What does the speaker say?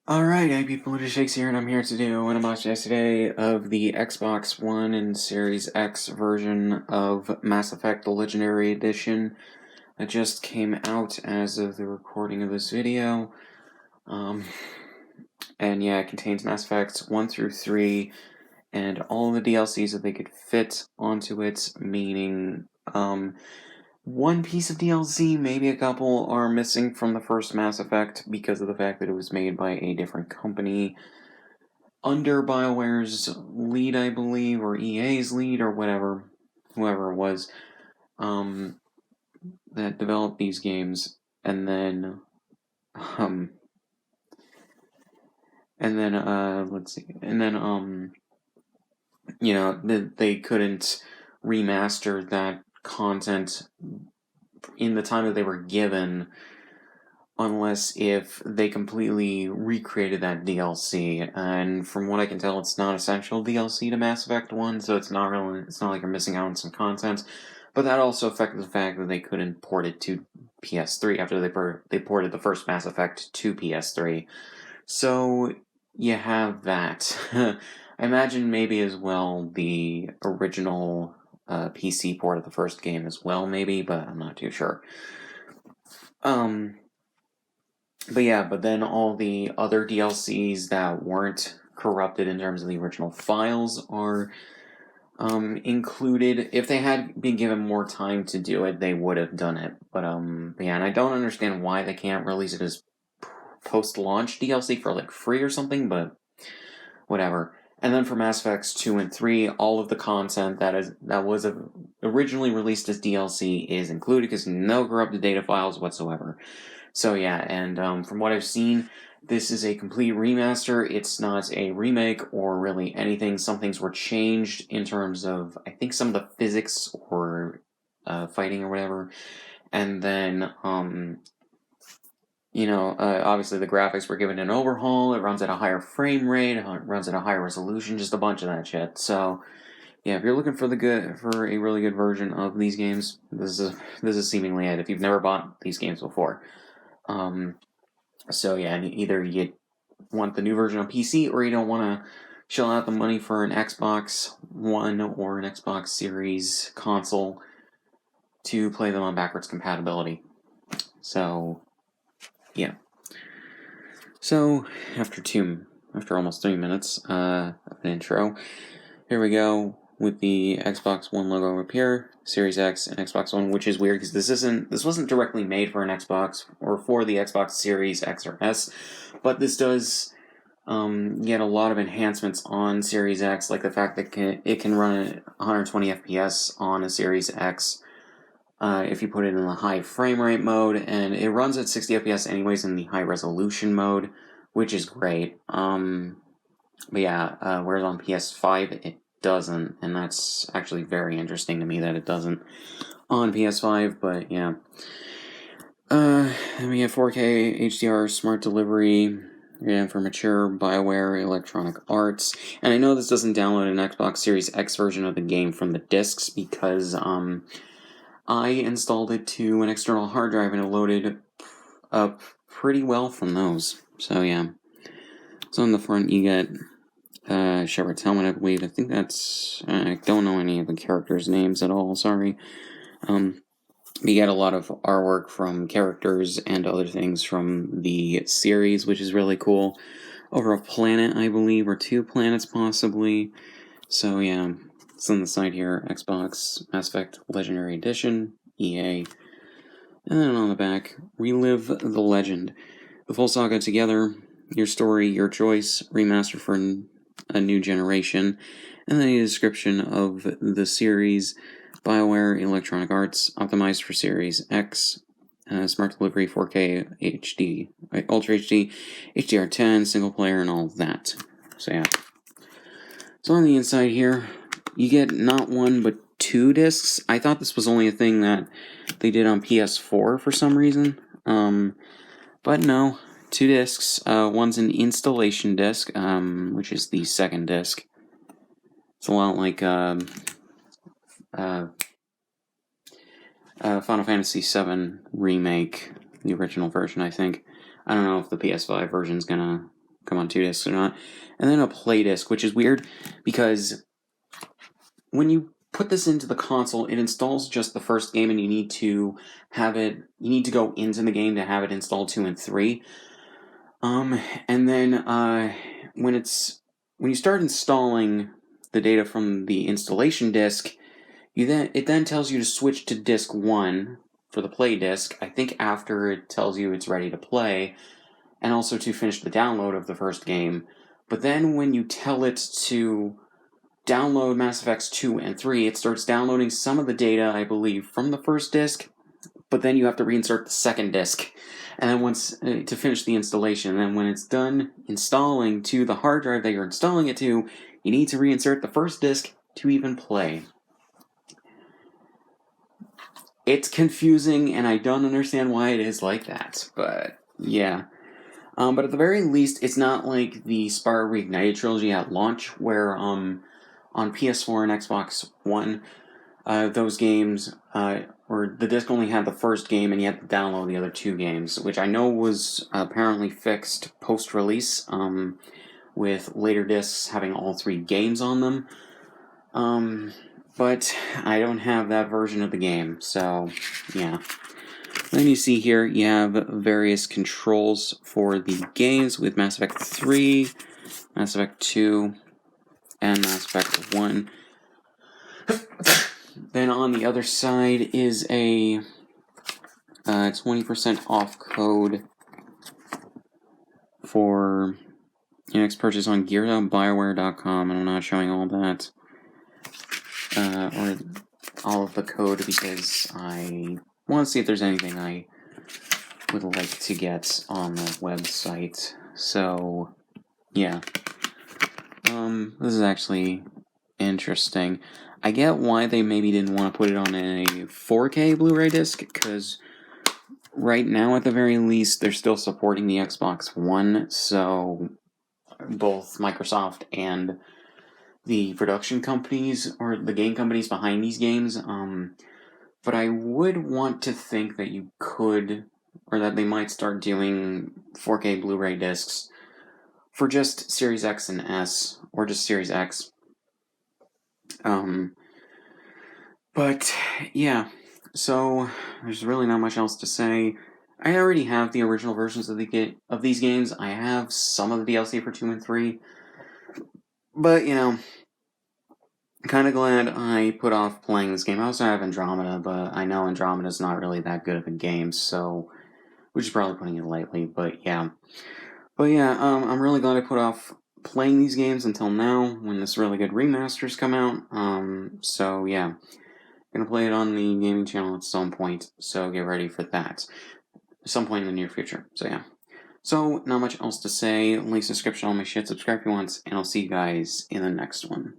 Alright, hey people, it is Shakes here, and I'm here to do an unboxing yesterday of the Xbox One and Series X version of Mass Effect: The Legendary Edition that just came out as of the recording of this video. And yeah, it contains Mass Effects 1 through 3 and all the DLCs that they could fit onto it, meaning, one piece of DLC, maybe a couple, are missing from the first Mass Effect because of the fact that it was made by a different company under BioWare's lead, I believe, or EA's lead, or whoever it was, that developed these games, and then, let's see, and then, they couldn't remaster that content in the time that they were given, unless if they completely recreated that DLC. And from what I can tell, it's not essential DLC to Mass Effect 1, so it's not like you're missing out on some content. But that also affected the fact that they couldn't port it to PS3 after they ported the first Mass Effect to PS3. So you have that. I imagine maybe as well the original PC port of the first game as well, maybe, but I'm not too sure. But then all the other DLCs that weren't corrupted in terms of the original files are included. If they had been given more time to do it, they would have done it. But yeah, and I don't understand why they can't release it as post-launch DLC for like free or something, but whatever. And then for Mass Effects 2 and 3, all of the content that was originally released as DLC is included, because no corrupted data files whatsoever. So yeah, and from what I've seen, this is a complete remaster. It's not a remake or really anything. Some things were changed in terms of, I think, some of the physics or fighting or whatever. And then, obviously the graphics were given an overhaul. It runs at a higher frame rate. It runs at a higher resolution. Just a bunch of that shit. So yeah, if you're looking for a really good version of these games, this is seemingly it. If you've never bought these games before. So yeah, either you want the new version on PC, or you don't want to shell out the money for an Xbox One or an Xbox Series console to play them on backwards compatibility. So yeah. So after almost 3 minutes of an intro, here we go with the Xbox One logo up here, Series X and Xbox One, which is weird because this wasn't directly made for an Xbox or for the Xbox Series X or S, but this does get a lot of enhancements on Series X, like the fact that it can run at 120 FPS on a Series X if you put it in the high frame rate mode, and it runs at 60 FPS anyways in the high resolution mode, which is great. But yeah, whereas on PS5 it doesn't, and that's actually very interesting to me that it doesn't on PS5, but yeah. And we have 4K HDR smart delivery, and for mature BioWare Electronic Arts. And I know this doesn't download an Xbox Series X version of the game from the discs because I installed it to an external hard drive and it loaded up pretty well from those. So yeah. So on the front you get Shepard's helmet, I believe. I think that's... I don't know any of the characters' names at all, sorry. We get a lot of artwork from characters and other things from the series, which is really cool. Over a planet, I believe, or 2 planets possibly. So yeah, it's on the side here, Xbox, Mass Effect Legendary Edition, EA. And then on the back, Relive the Legend. The full saga together, your story, your choice, remastered for a new generation, and then a description of the series. BioWare Electronic Arts, optimized for Series X, smart delivery, 4K HD, Ultra HD, HDR10, single player, and all of that. So yeah. So on the inside here, you get not 1 but 2 discs. I thought this was only a thing that they did on PS4 for some reason, but no, 2 discs. One's an installation disc, which is the second disc. It's a lot like Final Fantasy VII Remake, the original version, I think. I don't know if the PS5 version's gonna come on 2 discs or not. And then a play disc, which is weird because when you put this into the console, it installs just the first game, and you need to go into the game to have it install 2 and 3. And then when you start installing the data from the installation disk, it then tells you to switch to disc 1 for the play disc, I think after it tells you it's ready to play, and also to finish the download of the first game. But then when you tell it to download Mass Effects 2 and 3, it starts downloading some of the data, I believe, from the first disc, but then you have to reinsert the second disc, and then once to finish the installation. And then when it's done installing to the hard drive that you're installing it to, you need to reinsert the first disc to even play. It's confusing, and I don't understand why it is like that, but yeah. But at the very least, it's not like the Spyro Reignited trilogy at launch, where on PS4 and Xbox One, those games, or the disc only had the first game and you had to download the other 2 games, which I know was apparently fixed post-release, with later discs having all 3 games on them. But I don't have that version of the game, so yeah. Then you see here, you have various controls for the games with Mass Effect 3, Mass Effect 2, and Mass Effect 1. Then on the other side is a 20% off code for your next purchase on gear.bioware.com, and I'm not showing all that, or all of the code, because I want to see if there's anything I would like to get on the website. So, yeah. This is actually interesting. I get why they maybe didn't want to put it on a 4K Blu-ray disc, because right now, at the very least, they're still supporting the Xbox One, so both Microsoft and the production companies, or the game companies behind these games, but I would want to think that you could, or that they might start doing 4K Blu-ray discs for just Series X and S, or just Series X. But yeah, so there's really not much else to say. I already have the original versions of these games. I have some of the DLC for 2 and 3, but kind of glad I put off playing this game. I also have Andromeda, but I know Andromeda's not really that good of a game, so which is probably putting it lightly. But yeah, I'm really glad I put off playing these games until now, when this really good remasters come out. So yeah, gonna play it on the gaming channel at some point. So get ready for that, some point in the near future. So yeah. So not much else to say. Link description, all my shit. Subscribe if you want, and I'll see you guys in the next one.